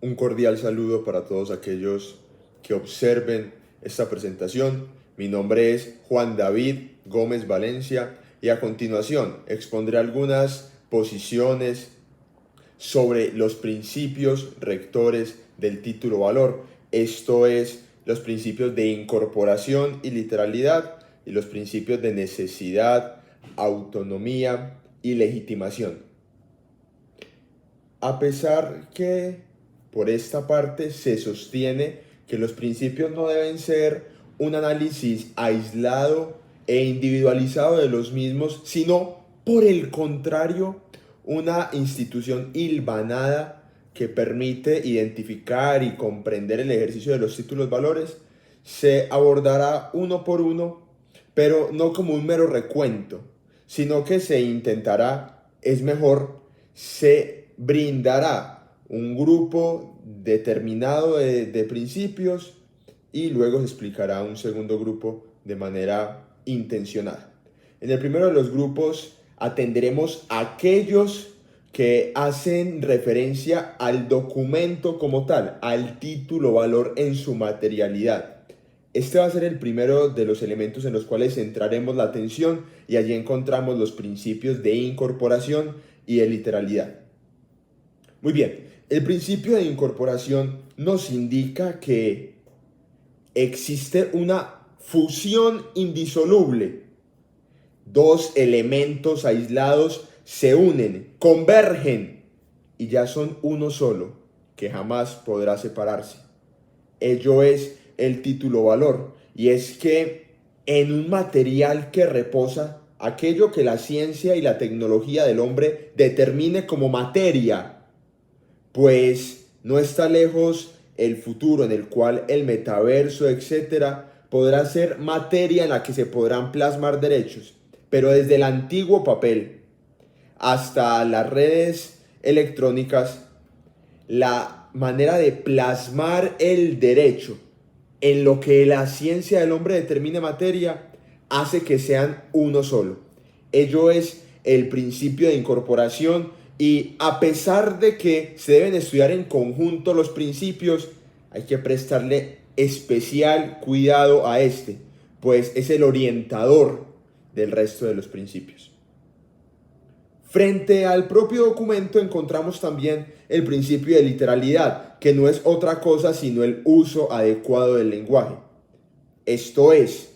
Un cordial saludo para todos aquellos que observen esta presentación. Mi nombre es Juan David Gómez Valencia y a continuación expondré algunas posiciones sobre los principios rectores del título valor. Esto es, los principios de incorporación y literalidad y los principios de necesidad, autonomía y legitimación. A pesar que por esta parte se sostiene que los principios no deben ser un análisis aislado e individualizado de los mismos, sino por el contrario, una institución hilvanada que permite identificar y comprender el ejercicio de los títulos valores, se abordará uno por uno, pero no como un mero recuento, sino que se intentará, es mejor, se brindará un grupo determinado de principios y luego se explicará un segundo grupo de manera intencionada. En el primero de los grupos atenderemos a aquellos que hacen referencia al documento como tal, al título valor en su materialidad. Este va a ser el primero de los elementos en los cuales centraremos la atención y allí encontramos los principios de incorporación y de literalidad. Muy bien, el principio de incorporación nos indica que existe una fusión indisoluble. Dos elementos aislados se unen, convergen y ya son uno solo, que jamás podrá separarse. Ello es el título valor, y es que en un material que reposa, aquello que la ciencia y la tecnología del hombre determine como materia, pues no está lejos el futuro en el cual el metaverso, etcétera, podrá ser materia en la que se podrán plasmar derechos, pero desde el antiguo papel hasta las redes electrónicas, la manera de plasmar el derecho en lo que la ciencia del hombre determine materia hace que sean uno solo. Ello es el principio de incorporación, y a pesar de que se deben estudiar en conjunto los principios, hay que prestarle especial cuidado a este, pues es el orientador del resto de los principios. Frente al propio documento encontramos también el principio de literalidad, que no es otra cosa sino el uso adecuado del lenguaje. Esto es,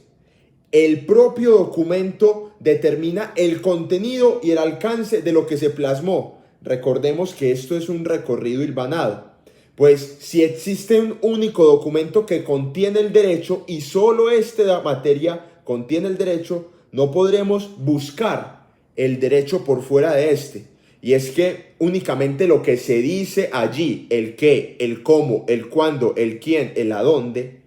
el propio documento determina el contenido y el alcance de lo que se plasmó. Recordemos que esto es un recorrido hilvanado, pues si existe un único documento que contiene el derecho y solo esta materia contiene el derecho, no podremos buscar el derecho por fuera de este. Y es que únicamente lo que se dice allí, el qué, el cómo, el cuándo, el quién, el a dónde,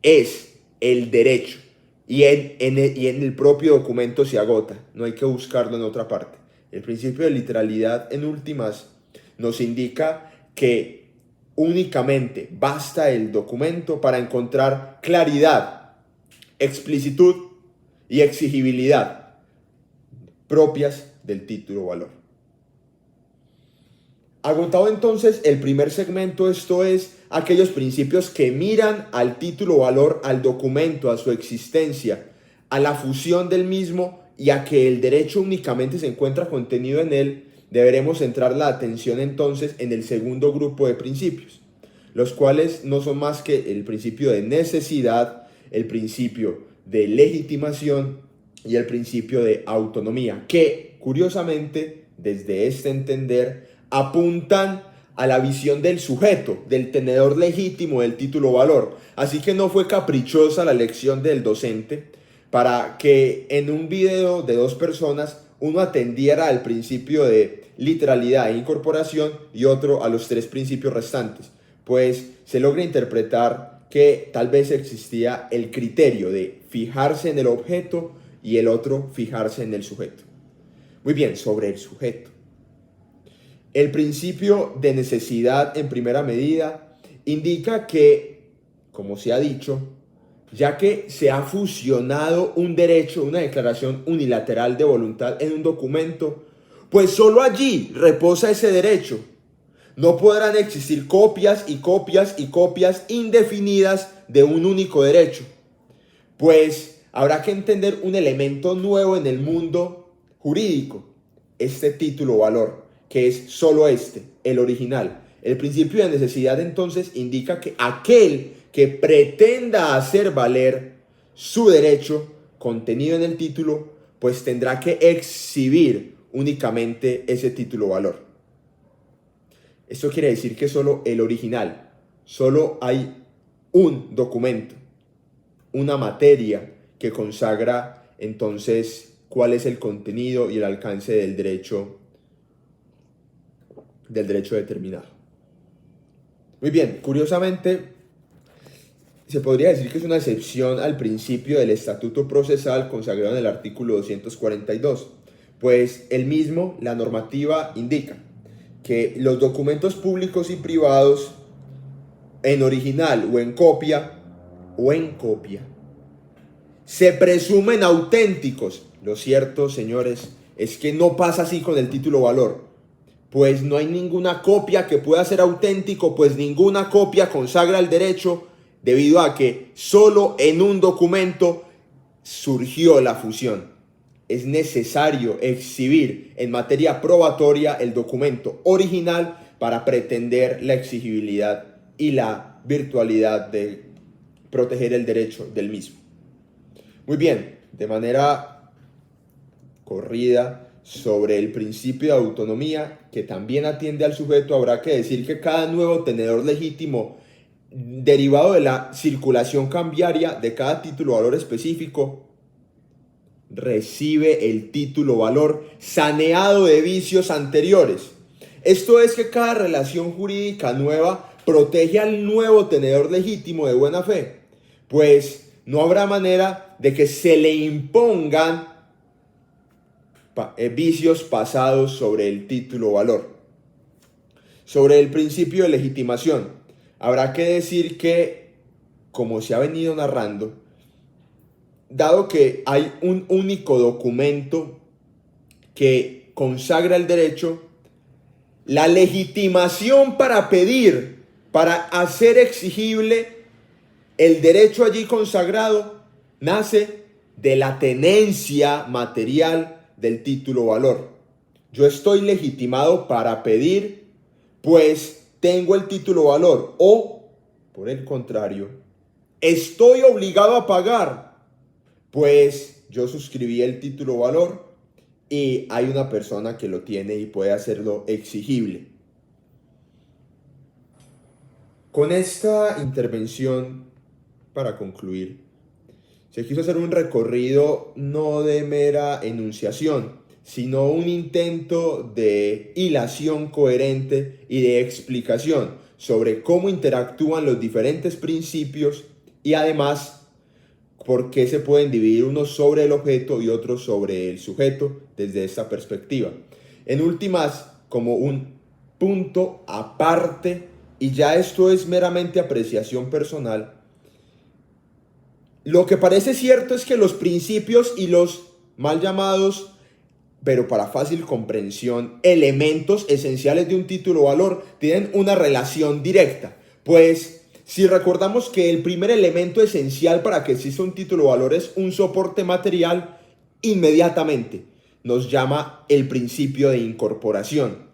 es el derecho. Y en el propio documento se agota. No hay que buscarlo en otra parte. El principio de literalidad, en últimas, nos indica que únicamente basta el documento para encontrar claridad, explicitud y exigibilidad propias del título valor. Agotado entonces el primer segmento, esto es, aquellos principios que miran al título valor, al documento, a su existencia, a la fusión del mismo y a que el derecho únicamente se encuentra contenido en él, deberemos centrar la atención entonces en el segundo grupo de principios, los cuales no son más que el principio de necesidad, el principio de legitimación y el principio de autonomía, que curiosamente desde este entender apuntan a la visión del sujeto, del tenedor legítimo del título valor. Así que no fue caprichosa la elección del docente para que en un video de dos personas uno atendiera al principio de literalidad e incorporación y otro a los tres principios restantes, pues se logra interpretar que tal vez existía el criterio de fijarse en el objeto y el otro fijarse en el sujeto. Muy bien, sobre el sujeto. El principio de necesidad en primera medida indica que, como se ha dicho, ya que se ha fusionado un derecho, una declaración unilateral de voluntad en un documento, pues solo allí reposa ese derecho. No podrán existir copias y copias y copias indefinidas de un único derecho, pues habrá que entender un elemento nuevo en el mundo jurídico, este título o valor, que es solo el original. El principio de necesidad entonces indica que aquel que pretenda hacer valer su derecho contenido en el título, pues tendrá que exhibir únicamente ese título o valor. Esto quiere decir que solo el original, solo hay un documento, una materia que consagra entonces cuál es el contenido y el alcance del derecho determinado. Muy bien, curiosamente, se podría decir que es una excepción al principio del estatuto procesal consagrado en el artículo 242, pues el mismo, la normativa, indica que los documentos públicos y privados en original o en copia se presumen auténticos. Lo cierto, señores, es que no pasa así con el título valor, pues no hay ninguna copia que pueda ser auténtico, pues ninguna copia consagra el derecho, debido a que solo en un documento surgió la fusión. Es necesario exhibir en materia probatoria el documento original para pretender la exigibilidad y la virtualidad de proteger el derecho del mismo. Muy bien, de manera corrida sobre el principio de autonomía que también atiende al sujeto, habrá que decir que cada nuevo tenedor legítimo derivado de la circulación cambiaria de cada título o valor específico recibe el título o valor saneado de vicios anteriores. Esto es que cada relación jurídica nueva protege al nuevo tenedor legítimo de buena fe, pues no habrá manera de que se le impongan vicios pasados sobre el título o valor. Sobre el principio de legitimación, habrá que decir que, como se ha venido narrando, dado que hay un único documento que consagra el derecho, la legitimación para pedir, para hacer exigible el derecho allí consagrado, nace de la tenencia material del título o valor. Yo estoy legitimado para pedir, pues tengo el título o valor, o, por el contrario, estoy obligado a pagar, pues yo suscribí el título o valor y hay una persona que lo tiene y puede hacerlo exigible. Con esta intervención, para concluir, se quiso hacer un recorrido no de mera enunciación, sino un intento de hilación coherente y de explicación sobre cómo interactúan los diferentes principios y además por qué se pueden dividir unos sobre el objeto y otros sobre el sujeto desde esta perspectiva. En últimas, como un punto aparte, y ya esto es meramente apreciación personal, lo que parece cierto es que los principios y los mal llamados, pero para fácil comprensión, elementos esenciales de un título o valor tienen una relación directa, pues si recordamos que el primer elemento esencial para que exista un título o valor es un soporte material, inmediatamente nos llama el principio de incorporación.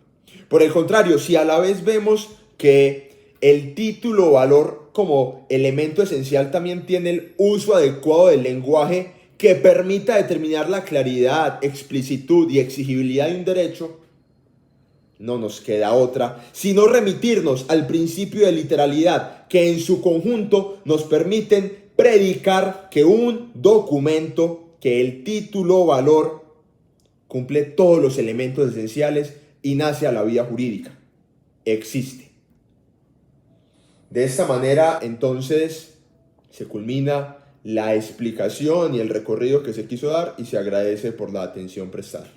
Por el contrario, si a la vez vemos que el título o valor como elemento esencial también tiene el uso adecuado del lenguaje que permita determinar la claridad, explicitud y exigibilidad de un derecho, no nos queda otra sino remitirnos al principio de literalidad que en su conjunto nos permiten predicar que un documento, que el título o valor cumple todos los elementos esenciales y nace a la vía jurídica, existe. De esta manera entonces se culmina la explicación y el recorrido que se quiso dar y se agradece por la atención prestada.